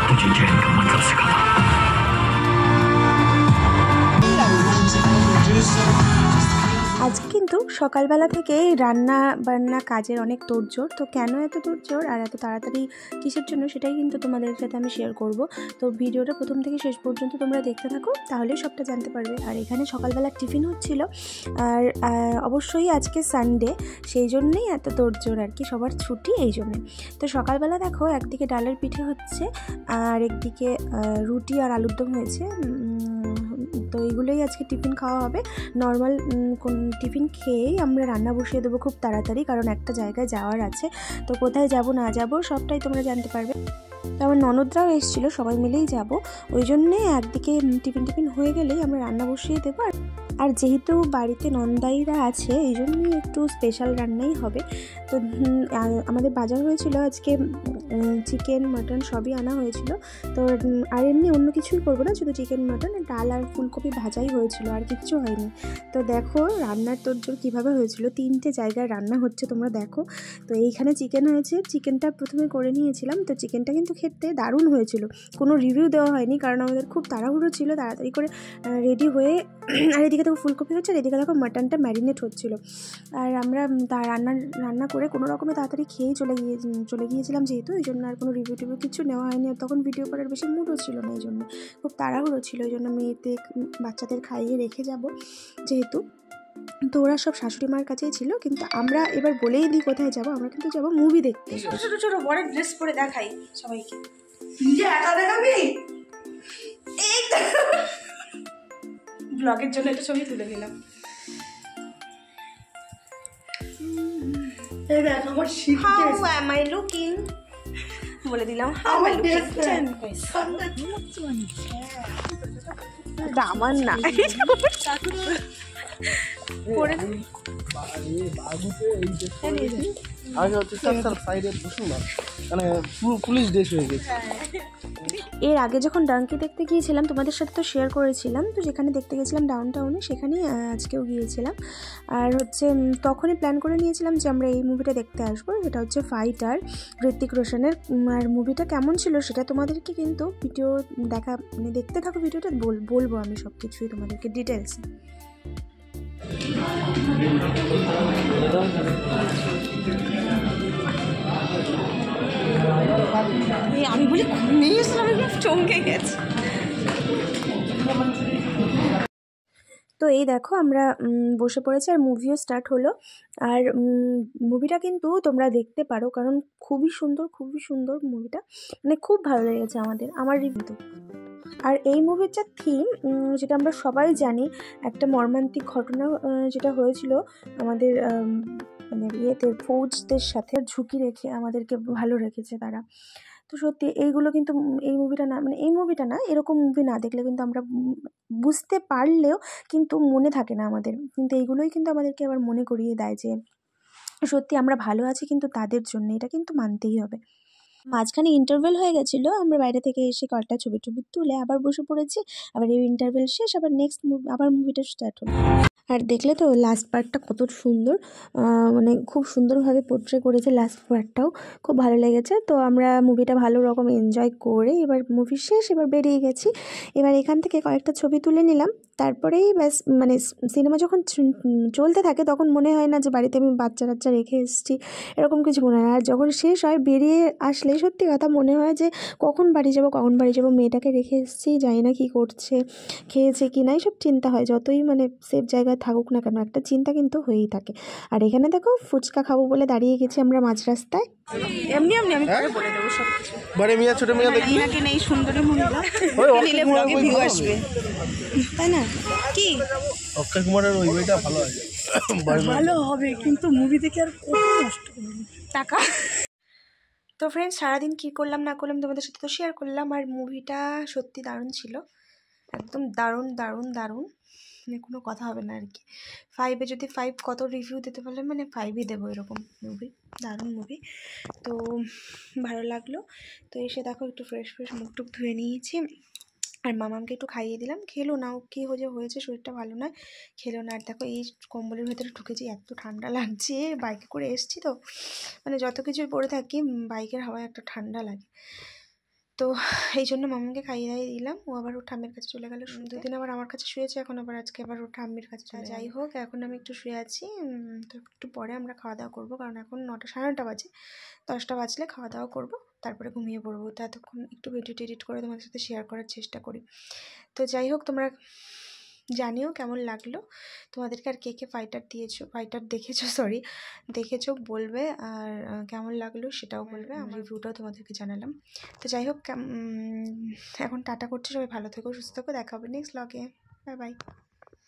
तुझे चैन का मतलब सिखाता हूं। আজ কিন্তু সকালবেলা থেকেই রান্না বান্না কাজের অনেক তোড়জোড়। তো কেন এত তোড়জোড় আর এত তাড়াতাড়ি কিসের জন্য সেটাই কিন্তু তোমাদের সাথে আমি শেয়ার করব। তো ভিডিওটা প্রথম থেকে শেষ পর্যন্ত তোমরা দেখতে থাকো, তাহলে সবটা জানতে পারবে। আর এখানে সকালবেলা টিফিন হচ্ছিল, আর অবশ্যই আজকে সানডে, সেই জন্যেই এত তোড়জোড় আর কি, সবার ছুটি এই জন্যে। তো সকালবেলা দেখো একদিকে ডালের পিঠে হচ্ছে আর একদিকে রুটি আর আলুর দম হয়েছে। তো এইগুলোই আজকে টিফিন খাওয়া হবে। নর্মাল কোন টিফিন খেয়েই আমরা রান্না বসিয়ে দেবো খুব তাড়াতাড়ি, কারণ একটা জায়গায় যাওয়ার আছে। তো কোথায় যাব না যাব সবটাই তোমরা জানতে পারবে। তো আমার ননদরাও এসেছিলো, সবাই মিলেই যাব, ওই জন্যে একদিকে টিফিন হয়ে গেলেই আমরা রান্না বসিয়ে দেবো। আর যেহেতু বাড়িতে নন্দাইরা আছে এই জন্যই একটু স্পেশাল রান্নাই হবে। তো আমাদের বাজার হয়েছিল আজকে, চিকেন মাটন সবই আনা হয়েছিল। তো আর এমনি অন্য কিছুই করবো না, শুধু চিকেন মাটন, ডাল আর ফুলকপি ভাজাই হয়েছিল, আর কিচ্ছু হয়নি। তো দেখো রান্নার তোড়জোড় কীভাবে হয়েছিল, 3টে জায়গায় রান্না হচ্ছে তোমরা দেখো। তো এইখানে চিকেন হয়েছে, চিকেনটা প্রথমে করে নিয়েছিলাম। তো চিকেনটা কিন্তু খেতে দারুণ হয়েছিল, কোনো রিভিউ দেওয়া হয়নি কারণ আমাদের খুব তাড়াহুড়ো ছিল, তাড়াতাড়ি করে রেডি হয়ে। আর এদিকে দেখো ফুলকপি হচ্ছে, আর এদিকে দেখো মাটনটা ম্যারিনেট হচ্ছিল। আর আমরা রান্না করে কোনো রকমে তাড়াতাড়ি খেয়েই চলে গিয়েছিলাম, যেহেতু এই জন্য আর কোনো রিভিউ টিভিউ কিছু নেওয়া হয়নি। আর তখন ভিডিও করার বেশি মুডও ছিল না, এই জন্য খুব তাড়াহুড়ো ছিল, এই জন্য মেয়েদের বাচ্চাদের খাইয়ে রেখে যাব যেহেতু। তো ওরা সব শাশুড়ি মার কাছেই ছিল, কিন্তু আমরা এবার বলেই দিই কোথায় যাব। আমরা কিন্তু যাবো মুভি দেখতে। ছোট ছোট বড় ড্রেস পরে দেখাই সবাইকে। একা দেখাবি, ব্লগের জন্য একটা ছবি তুলে নিলাম। How am I looking? বলে দিলাম how am I looking? আমার না পরে আগে হচ্ছে সাইডে বসুন না, মানে পুলিশ ড্রেস হয়ে গেছে। এর আগে যখন ডাঙ্কি দেখতে গিয়েছিলাম তোমাদের সাথে তো শেয়ার করেছিলাম, তো যেখানে দেখতে গেছিলাম ডাউনটাউনে, সেখানেই আজকেও গিয়েছিলাম। আর হচ্ছে তখনই প্ল্যান করে নিয়েছিলাম যে আমরা এই মুভিটা দেখতে আসবো, সেটা হচ্ছে ফাইটার, ঋত্বিক রোশনের। আর মুভিটা কেমন ছিল সেটা তোমাদেরকে কিন্তু ভিডিও দেখতে থাকো, ভিডিওটা বলবো আমি সব কিছুই তোমাদেরকে ডিটেলস। আমি বলি ঘুমিয়ে গেছিলাম, চমকে গেছে। তো এই দেখো আমরা বসে পড়েছি আর মুভিও স্টার্ট হলো। আর মুভিটা কিন্তু তোমরা দেখতে পারো, কারণ খুবই সুন্দর মুভিটা, মানে খুব ভালো লেগেছে আমার রিভিউ। আর এই মুভির যা থিম, যেটা আমরা সবাই জানি, একটা মর্মান্তিক ঘটনা যেটা হয়েছিল আমাদের মানে ফৌজদের সাথে, ঝুঁকি রেখে আমাদেরকে ভালো রেখেছে তারা। তো সত্যি এইগুলো কিন্তু এই মুভিটা না, এরকম মুভি না দেখলে কিন্তু আমরা বুঝতে পারলেও কিন্তু মনে থাকে না আমাদের, কিন্তু এইগুলোই কিন্তু আমাদেরকে আবার মনে করিয়ে দেয় যে সত্যি আমরা ভালো আছি কিন্তু তাদের জন্য, এটা কিন্তু মানতেই হবে। মাঝখানে ইন্টারভেল হয়ে গেছিলো, আমরা বাইরে থেকে এসে কয়েকটা ছবি তুলে আবার বসে পড়েছি। আবার এই ইন্টারভেল শেষ, আবার নেক্সট আবার মুভিটা স্টার্ট হলো। আর দেখলে তো লাস্ট পার্টটা কত সুন্দর, মানে খুব সুন্দরভাবে পোর্ট্রে করেছে লাস্ট পার্টটাও, খুব ভালো লেগেছে। তো আমরা মুভিটা ভালো রকম এনজয় করে এবার মুভি শেষ, এবার বেরিয়ে গেছি। এবার এখান থেকে কয়েকটা ছবি তুলে নিলাম, তারপরেই ব্যাস, মানে সিনেমা যখন চলতে থাকে তখন মনে হয় না যে বাড়িতে আমি বাচ্চা রেখে এসেছি, এরকম কিছু মনে হয়। আর যখন শেষ হয় বেরিয়ে আসলে সত্যি কথা মনে হয় যে কখন বাড়ি যাবো, মেয়েটাকে রেখে এসেছি, জানি না কী করছে, খেয়েছে কি না, এইসব চিন্তা হয়। যতই মানে সেফ জায়গায় থাকুক না কেন, একটা চিন্তা কিন্তু হয়েই থাকে। আর এখানে দেখো ফুচকা খাবো বলে দাঁড়িয়ে গেছি আমরা মাঝ রাস্তায়। এমনি আমি বলে দেবো সব কিছু। বড় মিয়া ছোট মিয়া দেখি নাকি নেই, সুন্দরী মহিলা নিলে ব্লগে ভিউ আসবে, তাই না? কি অক্ষয় কুমারের ওই বইটা ভালো হবে, কিন্তু মুভি দেখে আর কত নষ্ট করবে টাকা। তো ফ্রেন্ডস, সারাদিন কী করলাম না করলাম তোমাদের সাথে তো শেয়ার করলাম। আর মুভিটা সত্যি দারুণ ছিল, একদম দারুণ, মানে কোনো কথা হবে না আর কি। 5-এ যদি 5 কত রিভিউ দিতে পারলে, মানে 5ই দেবো, এরকম মুভি, দারুণ মুভি। তো ভালো লাগলো। তো এসে দেখো একটু ফ্রেশ মুখ টুক ধুয়ে নিয়েছি। আর মামামকে একটু খাইয়ে দিলাম, খেলো না, ও কী হয়েছে শরীরটা ভালো নয়, খেলো না। আর দেখো এই কম্বলের ভেতরে ঢুকেছি, এত ঠান্ডা লাগছে, বাইকে করে এসছি তো, মানে যত কিছুই পরে থাকি বাইকের হাওয়ায় একটা ঠান্ডা লাগে। তো এই জন্য মামাকে খাইয়ে দাইয়ে দিলাম, ও আবার ওর ঠাম্মির কাছে চলে গেল, দুদিন আবার আমার কাছে শুয়েছে, এখন আবার আজকে আবার ওর ঠাম্মির কাছে চলে। যাই হোক, এখন আমি একটু শুয়ে আছি, তো একটু পরে আমরা খাওয়া দাওয়া করবো, কারণ এখন 9টা সাড়ে 9টা বাজে, 10টা বাজলে খাওয়া দাওয়া করবো, তারপরে ঘুমিয়ে পড়বো। তো এতক্ষণ একটু ভিডিও এডিট করে তোমাদের সাথে শেয়ার করার চেষ্টা করি। তো যাই হোক, তোমরা জানিও কেমন লাগলো তোমাদেরকে, আর কে কে ফাইটার দেখেছো বলবে, আর কেমন লাগলো সেটাও বলবে, আমার রিভিউটাও তোমাদেরকে জানালাম। তো যাই হোক, এখন টাটা করছি, সবাই ভালো থেকো, সুস্থ থেকো, দেখা হবে নেক্সট ব্লগে, বাই বাই।